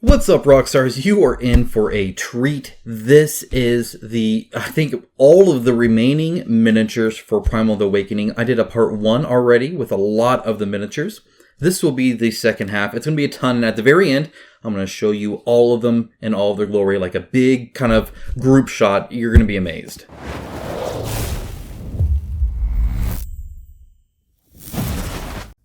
What's up, Rockstars? You are in for a treat. This is I think, all of the remaining miniatures for Primal the Awakening. I did a part 1 already with a lot of the miniatures. This will be the second half. It's going to be a ton, and at the very end, I'm going to show you all of them in all of their glory, like a big kind of group shot. You're going to be amazed.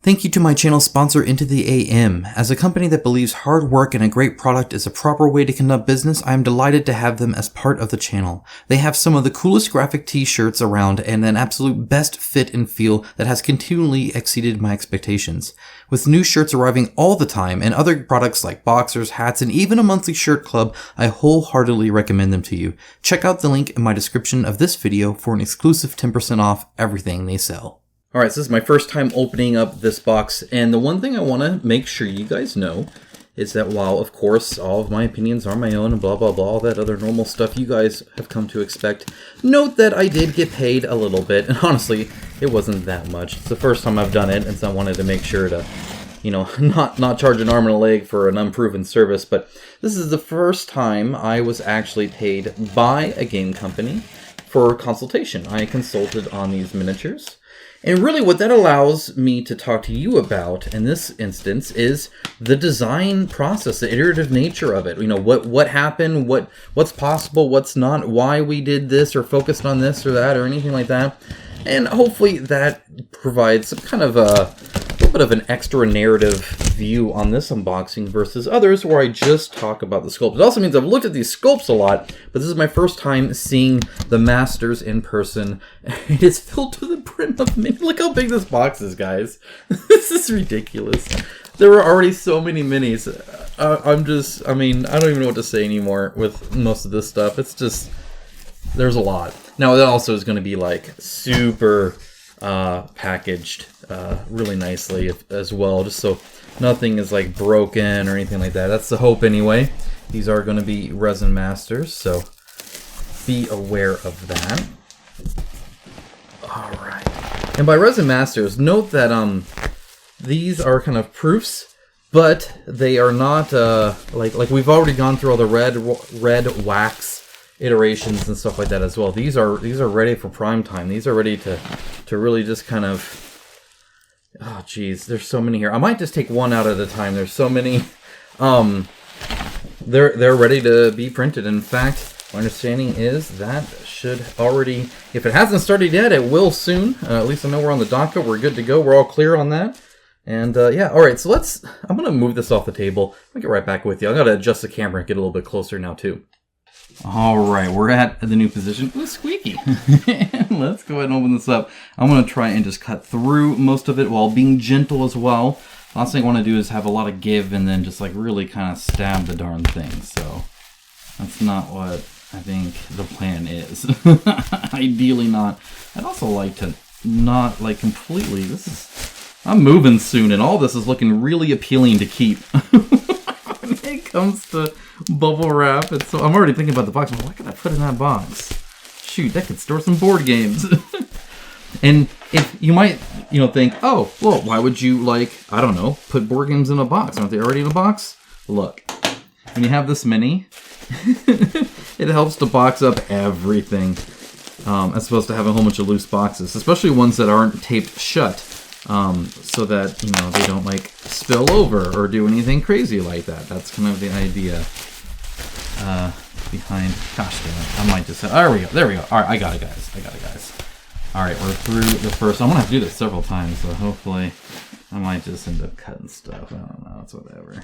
Thank you to my channel sponsor, Into the AM. As a company that believes hard work and a great product is a proper way to conduct business, I am delighted to have them as part of the channel. They have some of the coolest graphic t-shirts around and an absolute best fit and feel that has continually exceeded my expectations. With new shirts arriving all the time and other products like boxers, hats, and even a monthly shirt club, I wholeheartedly recommend them to you. Check out the link in my description of this video for an exclusive 10% off everything they sell. Alright, so this is my first time opening up this box, and the one thing I want to make sure you guys know is that while, of course, all of my opinions are my own and blah blah blah, all that other normal stuff you guys have come to expect, note that I did get paid a little bit, and honestly, it wasn't that much. It's the first time I've done it, and so I wanted to make sure to, you know, not charge an arm and a leg for an unproven service, but this is the first time I was actually paid by a game company for consultation. I consulted on these miniatures. And really what that allows me to talk to you about in this instance is the design process, the iterative nature of it. You know, what happened, what's possible, what's not, why we did this or focused on this or that or anything like that. And hopefully that provides some kind of a little bit of an extra narrative view on this unboxing versus others where I just talk about the sculpts. It also means I've looked at these sculpts a lot, but this is my first time seeing the masters in person. It is filled to the brim of minis. Look how big this box is, guys. This is ridiculous. There were already so many minis. I don't even know what to say anymore with most of this stuff. It's just, there's a lot. Now, that also is going to be like super packaged really nicely as well, just so nothing is like broken or anything like that. That's the hope anyway. These are going to be resin masters, so be aware of that. Alright. And by resin masters, note that these are kind of proofs, but they are not like we've already gone through all the red wax iterations and stuff like that as well. These are ready for prime time. These are ready to really just kind of, oh geez, there's so many here. I might just take one out at a time. There's so many. They're ready to be printed. In fact, my understanding is that should already, if it hasn't started yet, it will soon. At least I know we're on the docket. We're good to go. We're all clear on that. And yeah, all right. So I'm gonna move this off the table. I'll get right back with you. I gotta adjust the camera and get a little bit closer now too. Alright, we're at the new position. Ooh, squeaky. Let's go ahead and open this up. I'm going to try and just cut through most of it while being gentle as well. Last thing I want to do is have a lot of give and then just like really kind of stab the darn thing. So that's not what I think the plan is. Ideally not. I'd also like to not like completely. I'm moving soon and all this is looking really appealing to keep. When it comes to bubble wrap, I'm already thinking about the box. Well, what could I put in that box? Shoot, that could store some board games. And if you might, think, oh, well, why would you I don't know, put board games in a box? Aren't they already in a box? Look, when you have this many, it helps to box up everything, as opposed to having a whole bunch of loose boxes, especially ones that aren't taped shut. So that, they don't spill over or do anything crazy like that. That's kind of the idea behind. Gosh damn it! I might just. There we go. There we go. All right, I got it, guys. All right, we're through the first. I'm gonna have to do this several times, so hopefully, I might just end up cutting stuff. I don't know. It's whatever.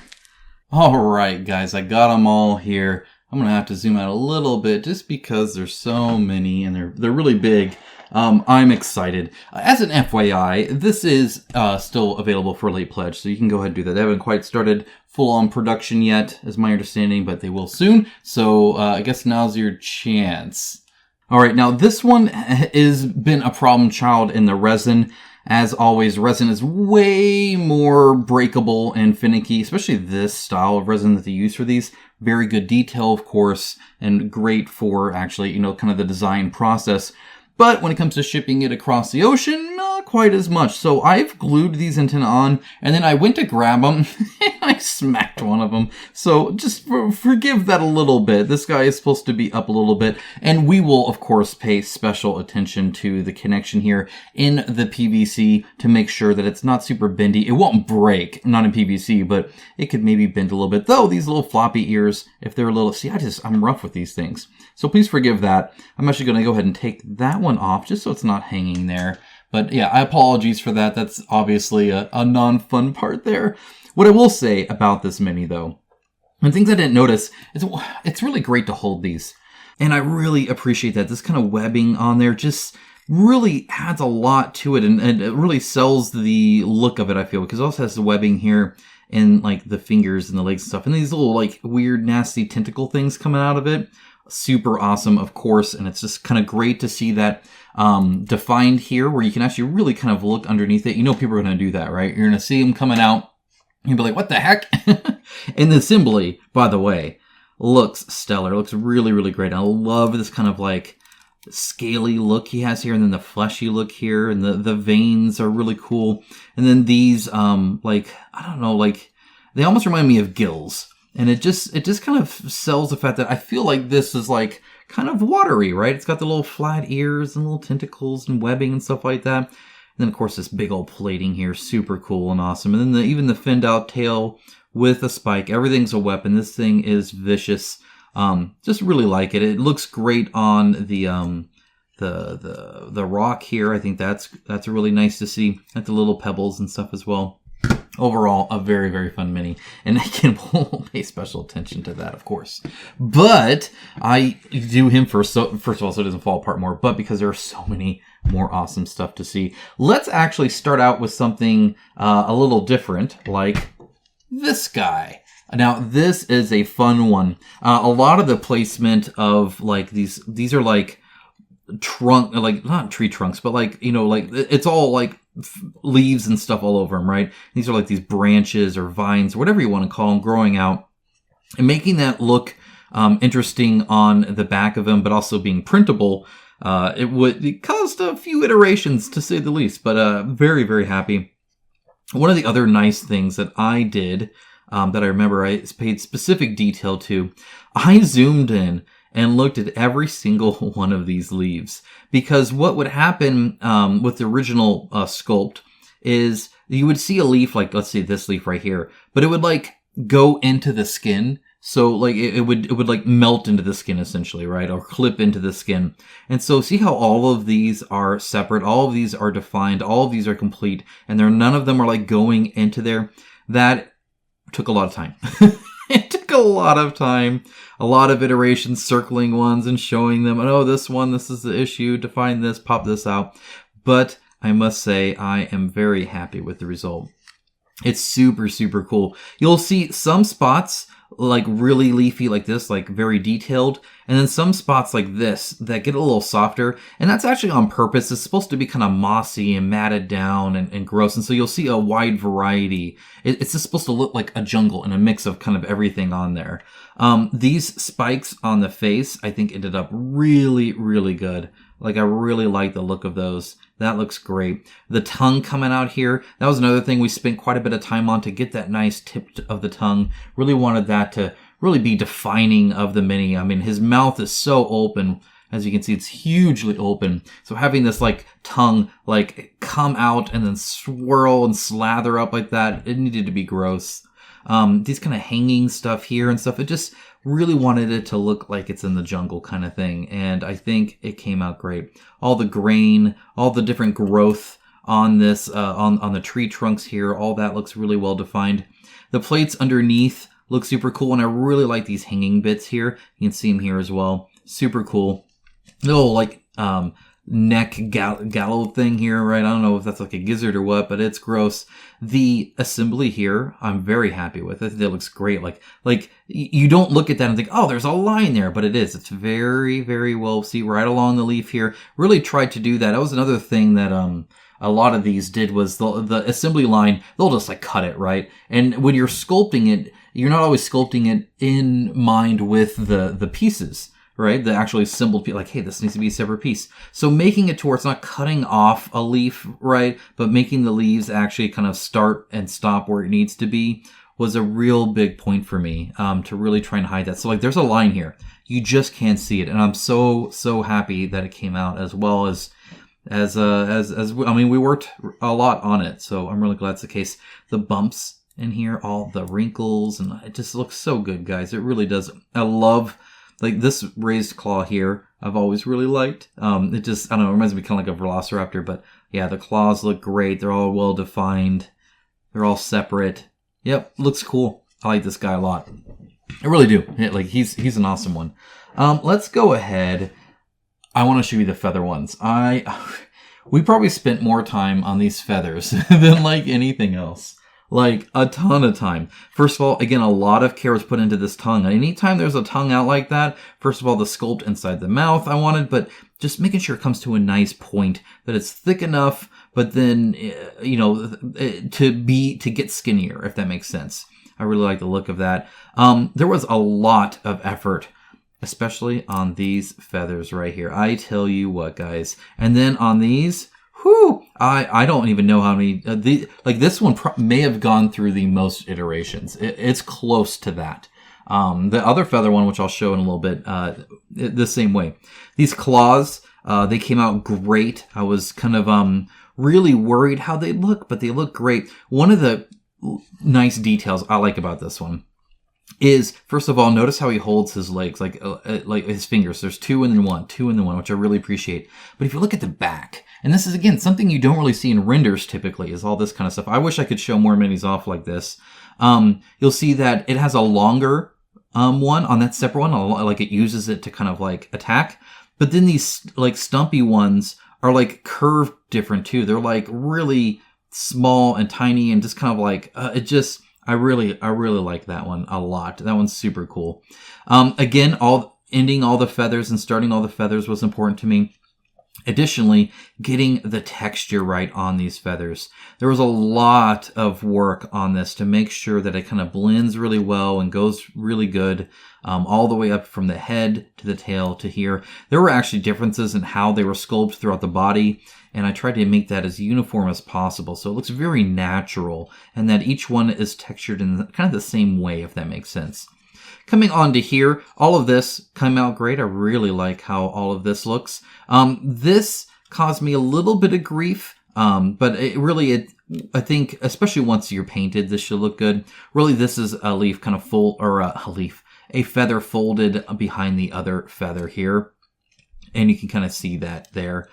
All right, guys, I got them all here. I'm gonna have to zoom out a little bit just because there's so many and they're really big. I'm excited. As an FYI, this is still available for late pledge, so you can go ahead and do that. They haven't quite started full-on production yet, is my understanding, but they will soon. So I guess now's your chance. All right, now this one has been a problem child in the resin. As always, resin is way more breakable and finicky, especially this style of resin that they use for these. Very good detail, of course, and great for actually, kind of the design process. But when it comes to shipping it across the ocean, not quite as much. So I've glued these antennae on, and then I went to grab them, and I smacked one of them. So just forgive that a little bit. This guy is supposed to be up a little bit, and we will, of course, pay special attention to the connection here in the PVC to make sure that it's not super bendy. It won't break, not in PVC, but it could maybe bend a little bit. Though these little floppy ears, if they're a little, see, I'm rough with these things. So please forgive that. I'm actually going to go ahead and take that one off just so it's not hanging there. But yeah, I apologize for that. That's obviously a non-fun part there. What I will say about this Mini though, and things I didn't notice, it's really great to hold these. And I really appreciate that. This kind of webbing on there just really adds a lot to it, and it really sells the look of it, I feel, because it also has the webbing here and like the fingers and the legs and stuff, and these little like weird nasty tentacle things coming out of it. Super awesome, of course, and it's just kind of great to see that defined here, where you can actually really kind of look underneath it. You know people are going to do that, right? You're going to see them coming out, you'll be like, what the heck? And the assembly, by the way, looks stellar. It looks really, really great. I love this kind of like scaly look he has here, and then the fleshy look here, and the veins are really cool. And then these, like, I don't know, like, they almost remind me of gills. And it just kind of sells the fact that I feel like this is like kind of watery, right? It's got the little flat ears and little tentacles and webbing and stuff like that. And then of course this big old plating here, super cool and awesome. And then even the finned out tail with a spike, everything's a weapon. This thing is vicious. Just really like it. It looks great on the rock here. I think that's really nice to see at the little pebbles and stuff as well. Overall, a very, very fun Mini. And again, we'll pay special attention to that, of course. But I do him first of all, so it doesn't fall apart more, but because there are so many more awesome stuff to see. Let's actually start out with something a little different, like this guy. Now, this is a fun one. A lot of the placement of like these are like trunk, like not tree trunks, but like, you know, like it's all like leaves and stuff all over them, right? These are like these branches or vines, or whatever you want to call them, growing out and making that look interesting on the back of them, but also being printable. It caused a few iterations, to say the least, but very, very happy. One of the other nice things that I did that I remember I paid specific detail to, I zoomed in and looked at every single one of these leaves. Because what would happen with the original sculpt is you would see a leaf, like let's say this leaf right here, but it would like go into the skin. So like it would like melt into the skin essentially, right? Or clip into the skin. And so see how all of these are separate, all of these are defined, all of these are complete, and none of them are like going into there. That took a lot of time. It took a lot of time, a lot of iterations, circling ones and showing them, oh, this is the issue, define this, pop this out. But I must say, I am very happy with the result. It's super, super cool. You'll see some spots like really leafy like this, like very detailed, and then some spots like this that get a little softer, and that's actually on purpose. It's supposed to be kind of mossy and matted down and gross, and so you'll see a wide variety. It's just supposed to look like a jungle and a mix of kind of everything on there. These spikes on the face, I think, ended up really, really good. Like, I really like the look of those. That looks great. The tongue coming out here, that was another thing we spent quite a bit of time on to get that nice tip of the tongue. Really wanted that to really be defining of the Mini. I mean, his mouth is so open. As you can see, it's hugely open. So having this like tongue like come out and then swirl and slather up like that, it needed to be gross. These kind of hanging stuff here and stuff, it just really wanted it to look like it's in the jungle kind of thing. And I think it came out great. All the grain, all the different growth on this, on the tree trunks here, all that looks really well defined. The plates underneath look super cool. And I really like these hanging bits here. You can see them here as well. Super cool. Little like, neck gallow thing here, right? I don't know if that's like a gizzard or what, but it's gross. The assembly here, I'm very happy with. I think that looks great. Like you don't look at that and think, oh, there's a line there, but it is. It's very, very well. See, right along the leaf here. Really tried to do that. That was another thing that a lot of these did was the assembly line. They'll just like cut it, right? And when you're sculpting it, you're not always sculpting it in mind with the pieces. right? The actually assembled piece, like, hey, this needs to be a separate piece. So making it to where it's not cutting off a leaf, right? But making the leaves actually kind of start and stop where it needs to be was a real big point for me, to really try and hide that. So like there's a line here. You just can't see it. And I'm so happy that it came out as well as I mean, we worked a lot on it. So I'm really glad it's the case. The bumps in here, all the wrinkles, and it just looks so good, guys. It really does. I love, like, this raised claw here. I've always really liked. It just, I don't know, it reminds me kind of like a velociraptor, but yeah, the claws look great. They're all well defined. They're all separate. Yep, looks cool. I like this guy a lot. I really do. Like, he's an awesome one. Let's go ahead. I want to show you the feather ones. We probably spent more time on these feathers than like anything else. Like a ton of time. First of all, again, a lot of care was put into this tongue. And anytime there's a tongue out like that, first of all, the sculpt inside the mouth I wanted, but just making sure it comes to a nice point, that it's thick enough, but then, you know, to get skinnier, if that makes sense. I really like the look of that. There was a lot of effort, especially on these feathers right here. I tell you what, guys. And then on these, whew, I don't even know how many, like this one may have gone through the most iterations. It's close to that. The other feather one, which I'll show in a little bit, the same way. These claws, they came out great. I was kind of really worried how they look, but they look great. One of the nice details I like about this one is, first of all, notice how he holds his legs, like his fingers. There's two and then one, which I really appreciate. But if you look at the back, and this is, again, something you don't really see in renders typically, is all this kind of stuff. I wish I could show more minis off like this. You'll see that it has a longer one on that separate one, like it uses it to kind of like attack. But then these like stumpy ones are like curved different too. They're like really small and tiny and just kind of like, I really like that one a lot. That one's super cool. Again, ending all the feathers and starting all the feathers was important to me. Additionally, getting the texture right on these feathers. There was a lot of work on this to make sure that it kind of blends really well and goes really good, all the way up from the head to the tail to here. There were actually differences in how they were sculpted throughout the body, and I tried to make that as uniform as possible, so it looks very natural, and that each one is textured in kind of the same way, if that makes sense. Coming on to here, all of this came out great. I really like how all of this looks. This caused me a little bit of grief, but I think, especially once you're painted, this should look good. Really, this is a leaf kind of a feather folded behind the other feather here. And you can kind of see that there.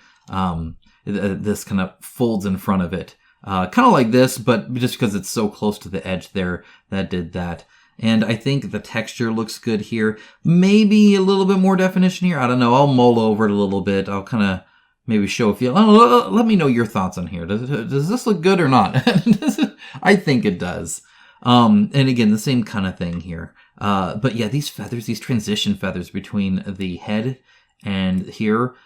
This kind of folds in front of it. Kind of like this, but just because it's so close to the edge there, that did that. And I think the texture looks good here. Maybe a little bit more definition here. I don't know. I'll mull over it a little bit. I'll kind of maybe show a few. Let me know your thoughts on here. Does this look good or not? I think it does. And again, the same kind of thing here. But yeah, these feathers, these transition feathers between the head and here,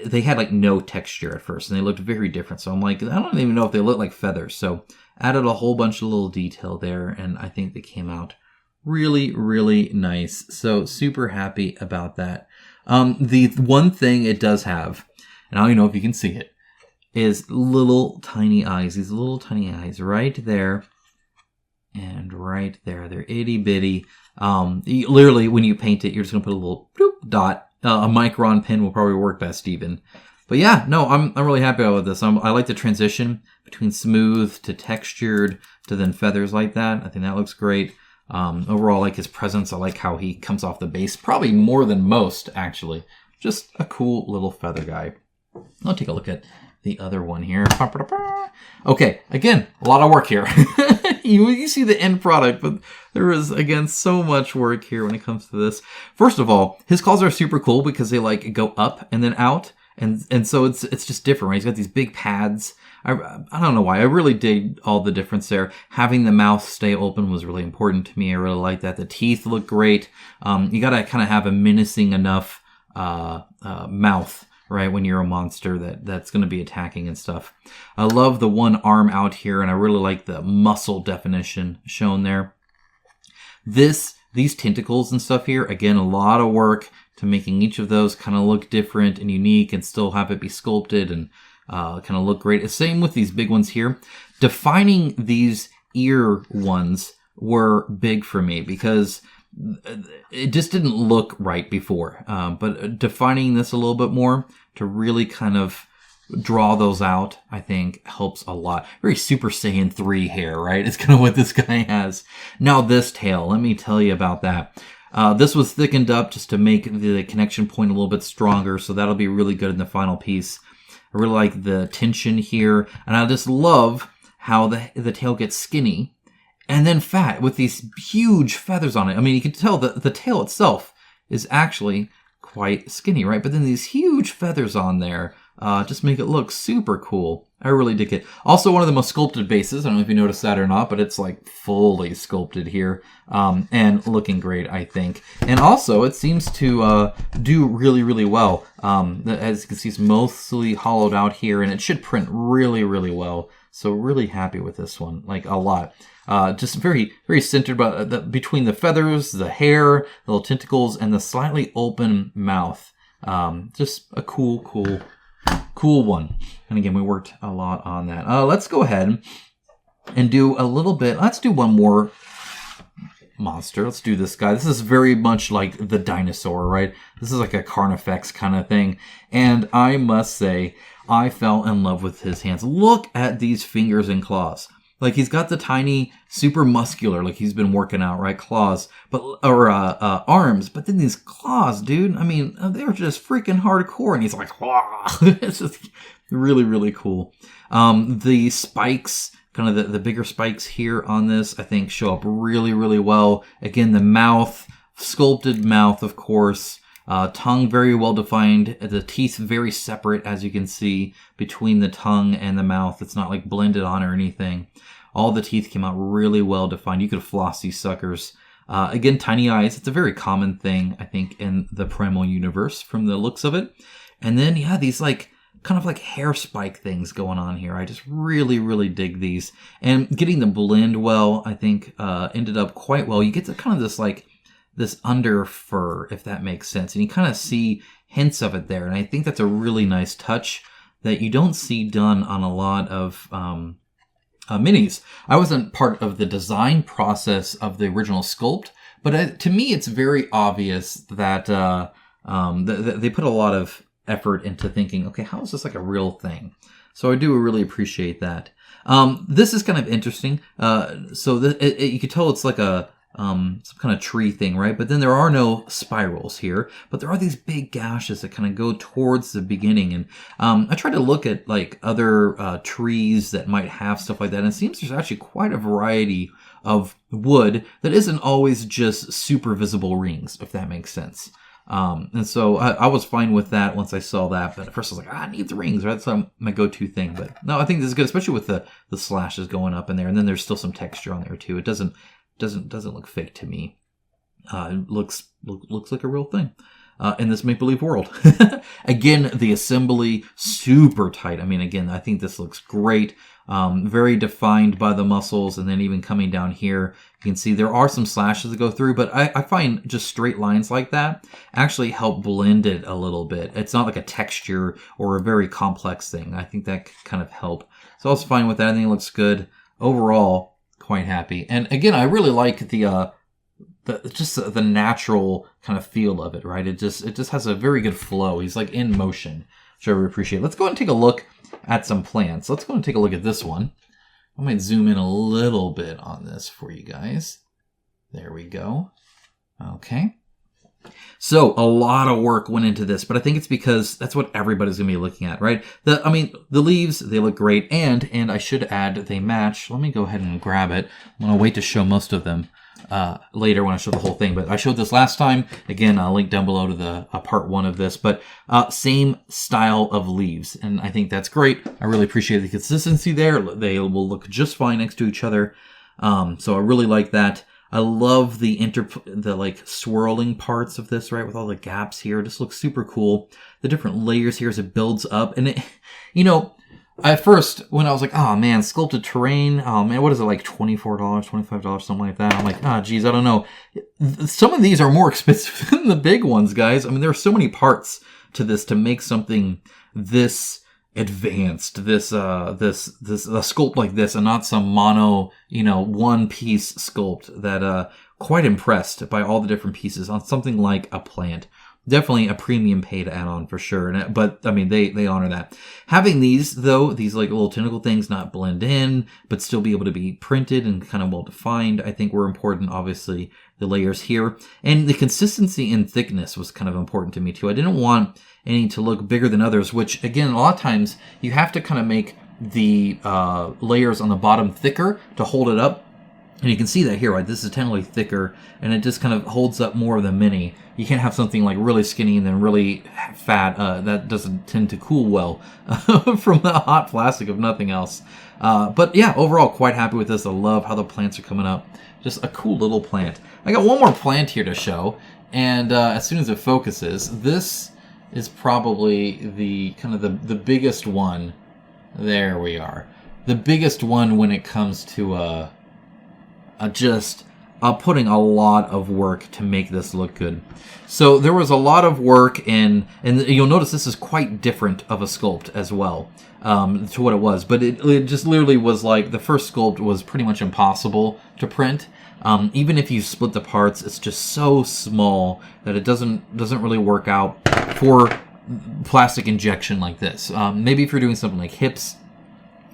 they had like no texture at first, and they looked very different. So I'm like, I don't even know if they look like feathers. So added a whole bunch of little detail there, and I think they came out really, really nice. So super happy about that. The one thing it does have, and I don't even know if you can see it, is little tiny eyes. These little tiny eyes right there and right there. They're itty bitty. Literally, when you paint it, you're just gonna put a little bloop dot. A micron pen will probably work best even. But yeah, no, I'm really happy with this. I like the transition between smooth to textured to then feathers like that. I think that looks great. Overall, I like his presence. I like how he comes off the base, probably more than most, actually. Just a cool little feather guy. I'll take a look at the other one here. Okay, again, a lot of work here. You see the end product, but there is, again, so much work here when it comes to this. First of all, his claws are super cool because they like go up and then out. And so it's just different, right? He's got these big pads. I don't know why. I really dig all the difference there. Having the mouth stay open was really important to me. I really like that. The teeth look great. You got to kind of have a menacing enough mouth, right, when you're a monster that's going to be attacking and stuff. I love the one arm out here, and I really like the muscle definition shown there. This These tentacles and stuff here, again, a lot of work to making each of those kind of look different and unique and still have it be sculpted and kind of look great. Same with these big ones here. Defining these ear ones were big for me because it just didn't look right before. But defining this a little bit more to really kind of draw those out, I think helps a lot. Very Super Saiyan 3 hair, right? It's kind of what this guy has. Now this tail, let me tell you about that. This was thickened up just to make the connection point a little bit stronger, so that'll be really good in the final piece. I really like the tension here, and I just love how the tail gets skinny and then fat with these huge feathers on it. I mean, you can tell that the tail itself is actually quite skinny, right? But then these huge feathers on there just make it look super cool. I really dig it. Also, one of the most sculpted bases. I don't know if you noticed that or not, but it's like fully sculpted here and looking great, I think. And also, it seems to do really, really well. As you can see, it's mostly hollowed out here, and it should print really, really well. So really happy with this one, like a lot. Just very, very centered between the feathers, the hair, the little tentacles, and the slightly open mouth. Just a cool one. And again, we worked a lot on that. Let's go ahead and do a little bit. Let's do one more monster. Let's do this guy. This is very much like the dinosaur, right? This is like a Carnifex kind of thing. And I must say, I fell in love with his hands. Look at these fingers and claws. Like, he's got the tiny, super muscular, like he's been working out, right? Claws, or arms. But then these claws, dude, I mean, they're just freaking hardcore. And he's like, it's just really, really cool. The spikes, kind of the bigger spikes here on this, I think show up really, really well. Again, the mouth, sculpted mouth, of course. Tongue very well defined. The teeth very separate, as you can see, between the tongue and the mouth. It's not like blended on or anything. All the teeth came out really well defined. You could floss these suckers. Again, tiny eyes. It's a very common thing, I think, in the Primal universe from the looks of it. And then, yeah, these like kind of like hair spike things going on here. I just really, really dig these. And getting them blend well, I think, ended up quite well. You get to kind of this under fur, if that makes sense. And you kind of see hints of it there. And I think that's a really nice touch that you don't see done on a lot of minis. I wasn't part of the design process of the original sculpt, but to me, it's very obvious that they put a lot of effort into thinking, okay, how is this like a real thing? So I do really appreciate that. This is kind of interesting. So you can tell it's like some kind of tree thing, right? But then there are no spirals here, but there are these big gashes that kind of go towards the beginning. And I tried to look at like other trees that might have stuff like that, and it seems there's actually quite a variety of wood that isn't always just super visible rings, if that makes sense. And so I was fine with that once I saw that, but at first I was like, it needs rings, right? That's my go-to thing. But no, I think this is good, especially with the slashes going up in there, and then there's still some texture on there too. It doesn't look fake to me. It looks like a real thing in this make-believe world. Again, the assembly super tight. I mean, again, I think this looks great. Very defined by the muscles, and then even coming down here, you can see there are some slashes that go through, but I find just straight lines like that actually help blend it a little bit. It's not like a texture or a very complex thing. I think that could kind of help. So I was fine with that. I think it looks good overall. Quite happy. And again, I really like the natural kind of feel of it, right? It just has a very good flow. He's like in motion, which I really appreciate. Let's go ahead and take a look at some plants. Let's go and take a look at this one. I might zoom in a little bit on this for you guys. There we go. Okay. So a lot of work went into this, but I think it's because that's what everybody's going to be looking at, right? The leaves, they look great, and I should add, they match. Let me go ahead and grab it. I'm going to wait to show most of them later when I show the whole thing, but I showed this last time. Again, I'll link down below to the part 1 of this, but same style of leaves, and I think that's great. I really appreciate the consistency there. They will look just fine next to each other, so I really like that. I love the like swirling parts of this, right? With all the gaps here. It just looks super cool. The different layers here as it builds up. And it, at first, when I was like, oh man, sculpted terrain, oh man, what is it, like $24, $25, something like that? I'm like, ah, geez, I don't know. Some of these are more expensive than the big ones, guys. I mean, there are so many parts to this to make something this advanced, a sculpt like this, and not some mono, one piece sculpt that, quite impressed by all the different pieces on something like a plant. Definitely a premium paid add-on for sure. But I mean, they honor that. Having these though, these like little tentacle things not blend in, but still be able to be printed and kind of well defined, I think were important. Obviously, the layers here and the consistency and thickness was kind of important to me too. I didn't want any to look bigger than others, which again, a lot of times you have to kind of make the layers on the bottom thicker to hold it up. And you can see that here, right? This is technically thicker, and it just kind of holds up more of the mini. You can't have something like really skinny and then really fat. That doesn't tend to cool well from the hot plastic, if nothing else. But yeah, overall, quite happy with this. I love how the plants are coming up. Just a cool little plant. I got one more plant here to show, and as soon as it focuses, this is probably the biggest one. There we are. The biggest one when it comes to putting a lot of work to make this look good. So there was a lot of work and you'll notice this is quite different of a sculpt as well to what it was. But it just literally was like the first sculpt was pretty much impossible to print. Even if you split the parts, it's just so small that it doesn't really work out for plastic injection like this. Maybe if you're doing something like hips,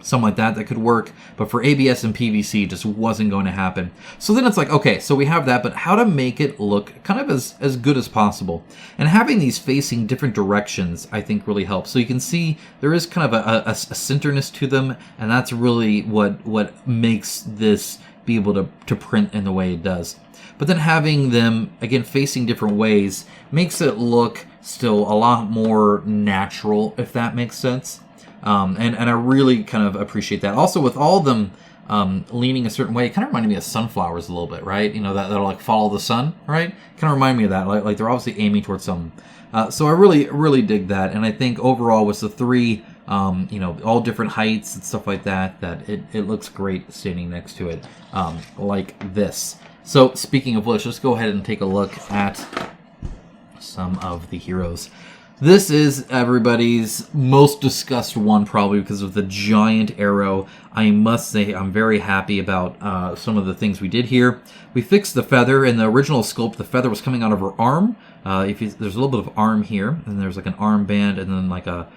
something like that could work, but for ABS and PVC it just wasn't going to happen. So then it's like, okay, so we have that, but how to make it look kind of as good as possible. And having these facing different directions I think really helps. So you can see there is kind of a centerness to them, and that's really what makes this be able to print in the way it does. But then having them, again, facing different ways makes it look still a lot more natural, if that makes sense. And I really kind of appreciate that. Also, with all of them leaning a certain way, it kind of reminded me of sunflowers a little bit, right? That'll like follow the sun, right? Kind of remind me of that. Like they're obviously aiming towards something. So I really dig that. And I think overall with the three, all different heights and stuff like that, that it looks great standing next to it, like this. So speaking of which, let's go ahead and take a look at some of the heroes. This is everybody's most discussed one, probably because of the giant arrow. I must say I'm very happy about some of the things we did here. We fixed the feather. In the original sculpt, the feather was coming out of her arm. There's a little bit of arm here, and there's like an armband, and then like a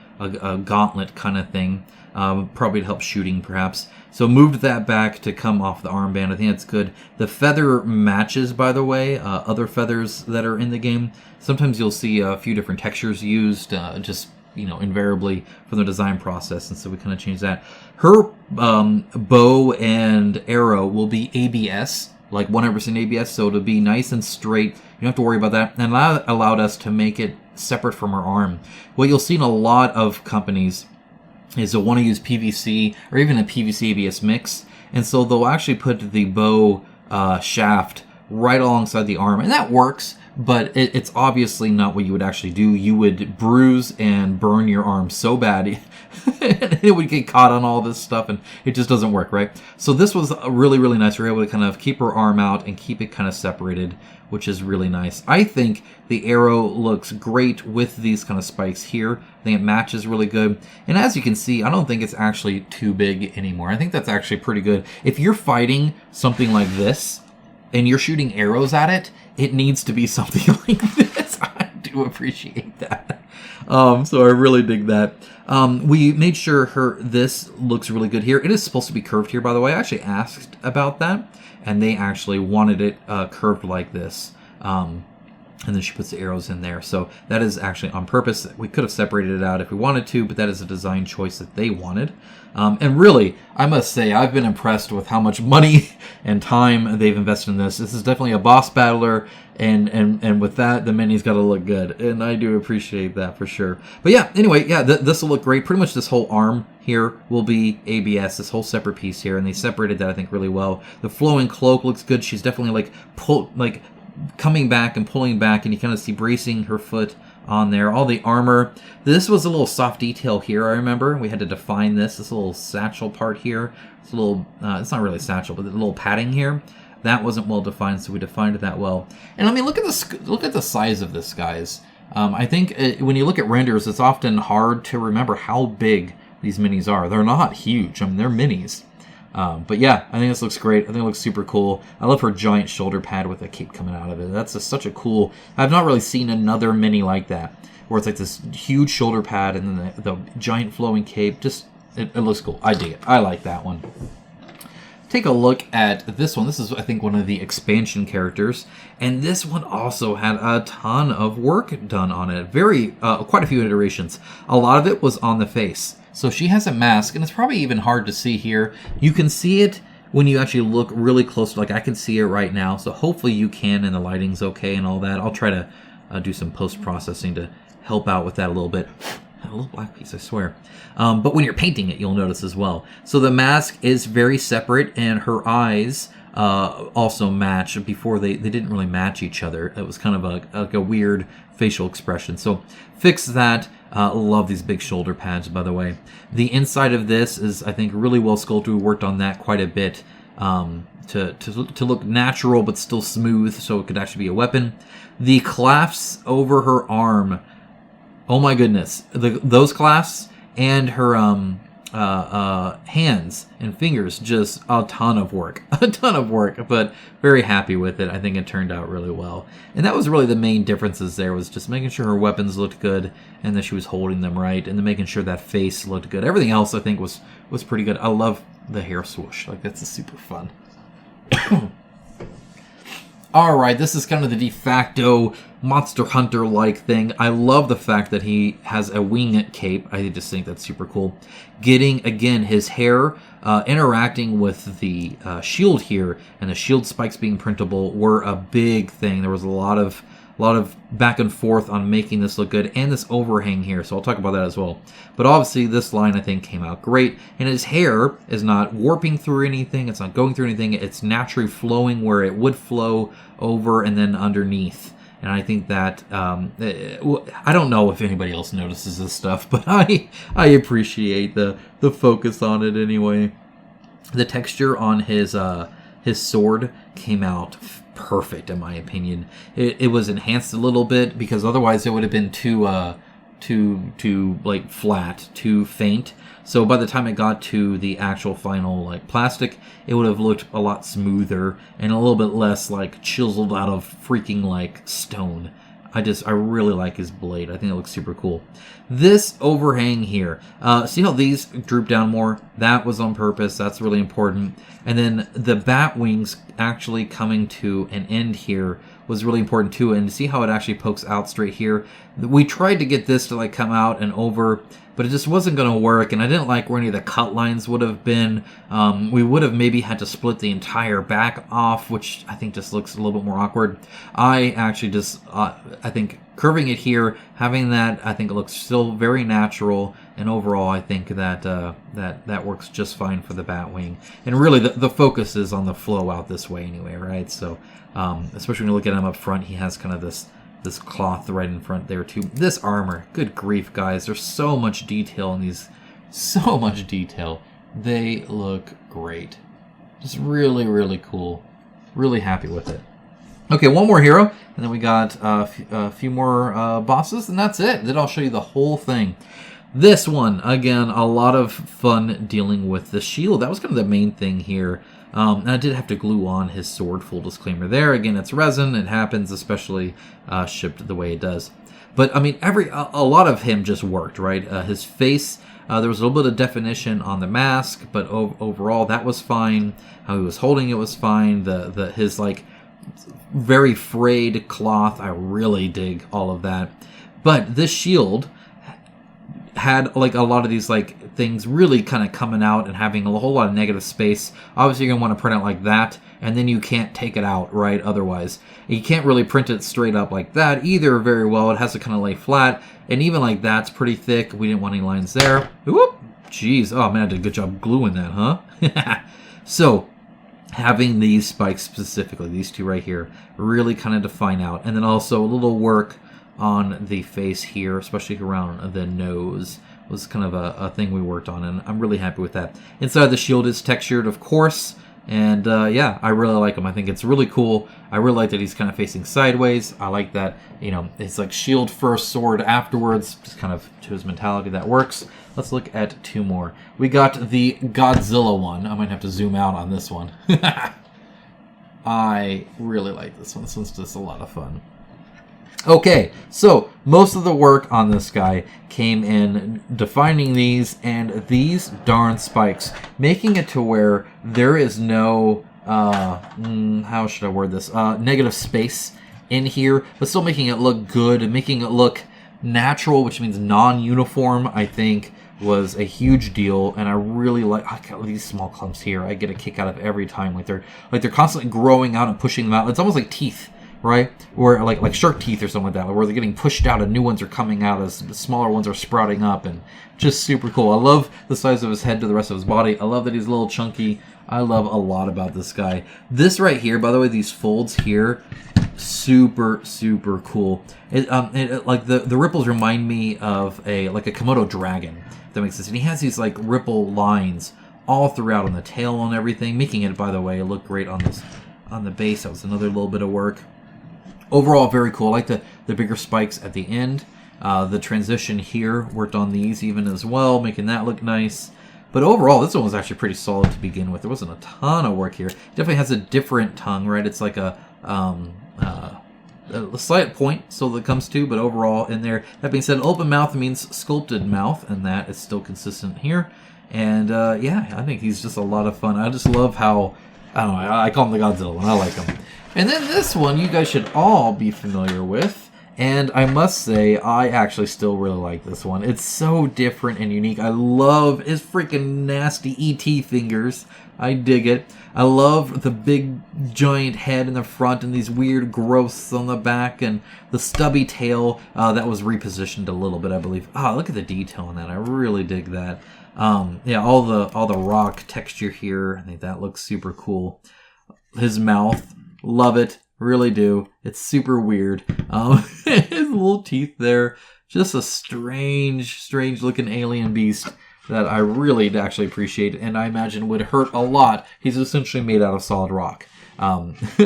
gauntlet kind of thing, probably to help shooting, perhaps. So moved that back to come off the armband. I think that's good. The feather matches, by the way, other feathers that are in the game. Sometimes you'll see a few different textures used, just invariably from the design process, and so we kind of changed that. Her bow and arrow will be ABS, like 100% ABS, so it'll be nice and straight. You don't have to worry about that. And that allowed us to make it separate from her arm. What you'll see in a lot of companies is they'll want to use PVC or even a PVC ABS mix, and so they'll actually put the bow shaft right alongside the arm, and that works, but it's obviously not what you would actually do. You would bruise and burn your arm so bad it would get caught on all this stuff, and it just doesn't work, right? So this was really nice. We were able to kind of keep her arm out and keep it kind of separated, which is really nice. I think the arrow looks great with these kind of spikes here. I think it matches really good. And as you can see, I don't think it's actually too big anymore. I think that's actually pretty good. If you're fighting something like this and you're shooting arrows at it, it needs to be something like this. I do appreciate that. So I really dig that. We made sure this looks really good here. It is supposed to be curved here, by the way. I actually asked about that, and they actually wanted it curved like this. And then she puts the arrows in there. So that is actually on purpose. We could have separated it out if we wanted to, but that is a design choice that they wanted. And really, I must say, I've been impressed with how much money and time they've invested in this. This is definitely a boss battler, and with that, the mini's got to look good. And I do appreciate that for sure. But yeah, anyway, yeah, this will look great. Pretty much this whole arm here will be ABS, this whole separate piece here, and they separated that, I think, really well. The flowing cloak looks good. She's definitely coming back and pulling back, and you kind of see bracing her foot on there. All the armor. This was a little soft detail here, I remember. We had to define this little satchel part here. It's a little, it's not really a satchel, but the little padding here. That wasn't well defined, so we defined it that well. And I mean, look at the size of this, guys. I think when you look at renders, it's often hard to remember how big these minis are. They're not huge. I mean, they're minis. But yeah, I think this looks great. I think it looks super cool. I love her giant shoulder pad with a cape coming out of it. That's such a cool... I've not really seen another mini like that, where it's like this huge shoulder pad and then the giant flowing cape. Just, it looks cool. I dig it. I like that one. Take a look at this one. This is, I think, one of the expansion characters. And this one also had a ton of work done on it. Quite a few iterations. A lot of it was on the face. So she has a mask, and it's probably even hard to see here. You can see it when you actually look really close. Like, I can see it right now. So hopefully you can, and the lighting's okay and all that. I'll try to do some post-processing to help out with that a little bit. A little black piece, I swear. But when you're painting it, you'll notice as well. So the mask is very separate, and her eyes also match. Before they didn't really match each other. It was kind of a weird facial expression. So fix that. Love these big shoulder pads, by the way. The inside of this is, I think, really well sculpted. We worked on that quite a bit to look natural but still smooth, so it could actually be a weapon. The clasps over her arm. Oh my goodness, those clasps and her hands and fingers, just a ton of work, but very happy with it. I think it turned out really well. And that was really the main differences there, was just making sure her weapons looked good and that she was holding them right, and then making sure that face looked good. Everything else I think was pretty good. I love the hair swoosh, like that's super fun. Alright, this is kind of the de facto Monster Hunter-like thing. I love the fact that he has a wing cape. I just think that's super cool. Getting, again, his hair interacting with the shield here, and the shield spikes being printable were a big thing. There was a lot of back and forth on making this look good, and this overhang here, so I'll talk about that as well. But obviously this line I think came out great, and his hair is not warping through anything, it's not going through anything, it's naturally flowing where it would flow over and then underneath. And I think that, I don't know if anybody else notices this stuff, but I appreciate the focus on it anyway. The texture on his sword came out perfect, in my opinion. It was enhanced a little bit, because otherwise it would have been too like flat, too faint. So by the time it got to the actual final like plastic, it would have looked a lot smoother and a little bit less like chiseled out of freaking like stone. I really like his blade. I think it looks super cool. This overhang here, see how these droop down more? That was on purpose. That's really important. And then the bat wings actually coming to an end here was really important too. And see how it actually pokes out straight here? We tried to get this to like come out and over, but it just wasn't going to work, and I didn't like where any of the cut lines would have been. We would have maybe had to split the entire back off, which I think just looks a little bit more awkward. I actually just, I think curving it here, having that, I think it looks still very natural, and overall I think that that works just fine for the Batwing. And really the focus is on the flow out this way anyway, right? So, especially when you look at him up front, he has kind of this cloth right in front there too. This armor, good grief, guys. There's so much detail in these. So much detail. They look great. Just really, really cool. Really happy with it. Okay, one more hero, and then we got a few more bosses, and that's it. Then I'll show you the whole thing. This one, again, a lot of fun dealing with the shield. That was kind of the main thing here. And I did have to glue on his sword, full disclaimer there. Again, it's resin. It happens, especially shipped the way it does. But, I mean, a lot of him just worked, right? His face, there was a little bit of definition on the mask, but overall, that was fine. How he was holding it was fine. His, like, very frayed cloth, I really dig all of that. But this shield had like a lot of these like things really kind of coming out and having a whole lot of negative space. Obviously you're going to want to print it like that, and then you can't take it out, right? Otherwise you can't really print it straight up like that either very well. It has to kind of lay flat, and even like that's pretty thick. We didn't want any lines there. Whoop, jeez, oh man, I did a good job gluing that, huh? So having these spikes specifically, these two right here, really kind of define out, and then also a little work on the face here, especially around the nose. Was kind of a thing we worked on, and I'm really happy with that. Inside the shield is textured, of course, and yeah, I really like him. I think it's really cool. I really like that he's kind of facing sideways. I like that, you know, it's like shield first, sword afterwards, just kind of to his mentality. That works. Let's look at 2 more. We got the Godzilla one. I might have to zoom out on this one. I really like this one. This one's just a lot of fun. Okay, so most of the work on this guy came in defining these and these darn spikes, making it to where there is no, how should I word this, negative space in here, but still making it look good and making it look natural, which means non-uniform, I think was a huge deal. And I really like these small clumps here. I get a kick out of every time, like they're constantly growing out and pushing them out. It's almost like teeth. Right? Or like shark teeth or something like that, where they're getting pushed out and new ones are coming out as the smaller ones are sprouting up, and just super cool. I love the size of his head to the rest of his body. I love that he's a little chunky. I love a lot about this guy. This right here, by the way, these folds here, super, super cool. Like the ripples remind me of a Komodo dragon, if that makes sense. And he has these like ripple lines all throughout on the tail and everything, making it, by the way, look great on the base. That was another little bit of work. Overall, very cool. I like the bigger spikes at the end. The transition here, worked on these even as well, making that look nice. But overall, this one was actually pretty solid to begin with. There wasn't a ton of work here. It definitely has a different tongue, right? It's like a slight point, so that comes to, but overall in there. That being said, open mouth means sculpted mouth, and that is still consistent here. And yeah, I think he's just a lot of fun. I just love how, I don't know, I call him the Godzilla one. I like him. And then this one you guys should all be familiar with, and I must say I actually still really like this one. It's so different and unique. I love his freaking nasty ET fingers. I dig it. I love the big giant head in the front and these weird growths on the back and the stubby tail that was repositioned a little bit, I believe. Look at the detail on that. I really dig that. Yeah, all the rock texture here. I think that looks super cool. His mouth. Love it. Really do. It's super weird. His little teeth there. Just a strange looking alien beast that I really actually appreciate and I imagine would hurt a lot. He's essentially made out of solid rock.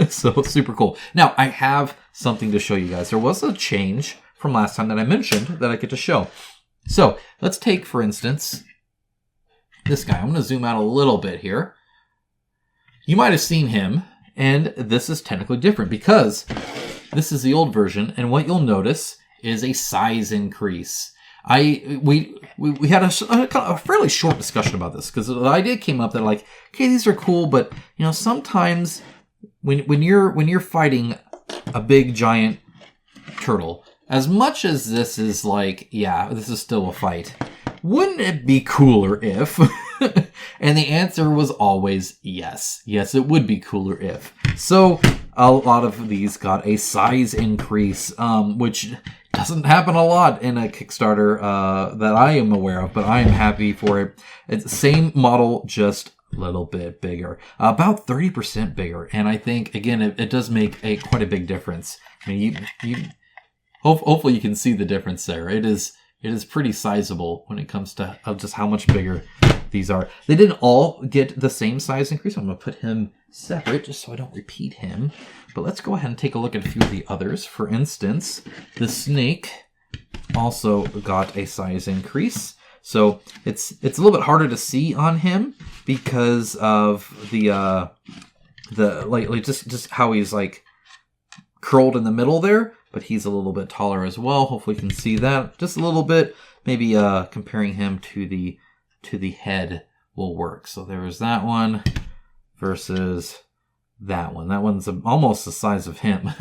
So super cool. Now, I have something to show you guys. There was a change from last time that I mentioned that I get to show. So let's take, for instance, this guy. I'm going to zoom out a little bit here. You might have seen him. And this is technically different because this is the old version, and what you'll notice is a size increase. We had a fairly short discussion about this because the idea came up that like, okay, these are cool, but you know, sometimes when you're fighting a big giant turtle, as much as this is like, yeah, this is still a fight, wouldn't it be cooler if? And the answer was always yes. Yes, it would be cooler if. So a lot of these got a size increase, which doesn't happen a lot in a Kickstarter that I am aware of, but I am happy for it. It's the same model, just a little bit bigger, about 30% bigger. And I think, again, it does make quite a big difference. I mean, hopefully you can see the difference there. It is pretty sizable when it comes to just how much bigger these are. They didn't all get the same size increase. I'm going to put him separate just so I don't repeat him. But let's go ahead and take a look at a few of the others. For instance, the snake also got a size increase. So it's a little bit harder to see on him because of the just how he's like curled in the middle there. But he's a little bit taller as well. Hopefully you can see that just a little bit. Maybe comparing him to the head will work. So there's that one versus that one. That one's almost the size of him.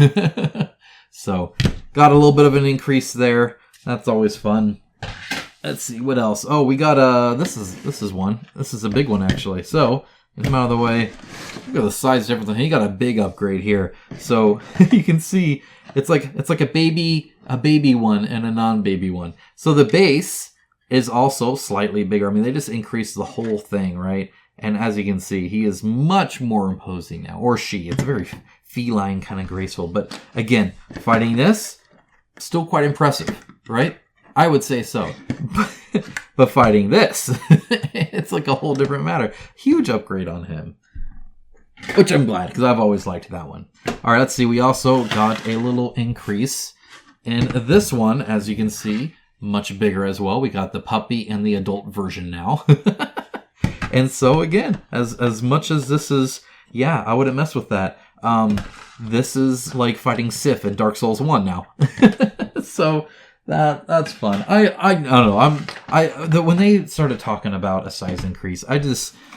So got a little bit of an increase there. That's always fun. Let's see what else. Oh, we got this is one. This is a big one actually. So get him out of the way. Look at the size difference. He got a big upgrade here. So you can see it's like a baby one and a non-baby one. So the base is also slightly bigger. I mean, they just increased the whole thing, right? And as you can see, he is much more imposing now. Or she. It's very feline, kind of graceful. But again, fighting this, Still quite impressive, right? I would say so. But fighting this, it's like a whole different matter. Huge upgrade on him. Which I'm glad, because I've always liked that one. All right, let's see. We also got a little increase in this one, as you can see. Much bigger as well. We got the puppy and the adult version now. And so, again, as much as this is... Yeah, I wouldn't mess with that. This is like fighting Sif in Dark Souls 1 now. So... That's fun. I don't know. When they started talking about a size increase, I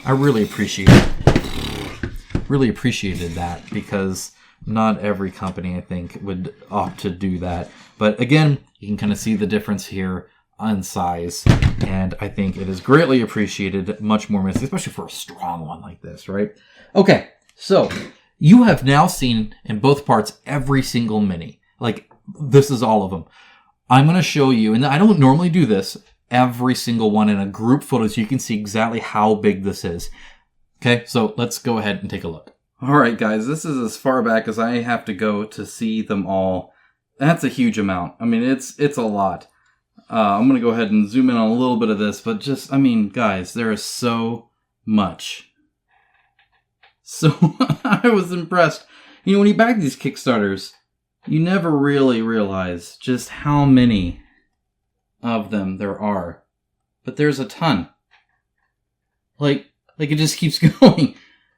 really appreciated that, because not every company, I think, would opt to do that. But again, you can kind of see the difference here on size, and I think it is greatly appreciated, much more missing, especially for a strong one like this, right? Okay, so you have now seen in both parts every single mini. Like, this is all of them. I'm going to show you, and I don't normally do this, every single one in a group photo so you can see exactly how big this is. Okay, so let's go ahead and take a look. Alright guys, this is as far back as I have to go to see them all. That's a huge amount. I mean, it's a lot. I'm going to go ahead and zoom in on a little bit of this, but just, I mean, guys, there is so much. So, I was impressed. You know, when you back these Kickstarters, you never really realize just how many of them there are. But there's a ton. Like it just keeps going.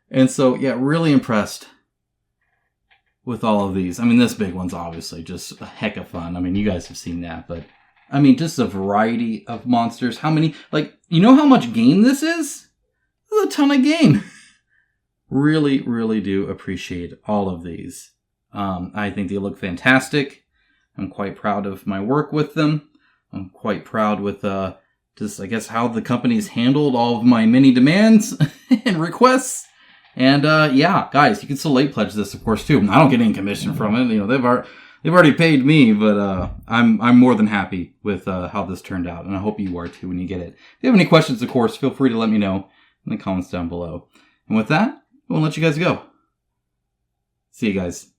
And so, yeah, really impressed with all of these. I mean, this big one's obviously just a heck of fun. I mean, you guys have seen that, but I mean, just a variety of monsters. How many, like, you know how much game this is? This is a ton of game. Really, really do appreciate all of these. I think they look fantastic. I'm quite proud of my work with them. I'm quite proud with just, I guess, how the company's handled all of my many demands and requests. And yeah, guys, you can still late pledge this, of course, too. I don't get any commission from it. You know, they've already paid me, but I'm more than happy with how this turned out, and I hope you are too when you get it. If you have any questions, of course, feel free to let me know in the comments down below. And with that, I will let you guys go. See you guys.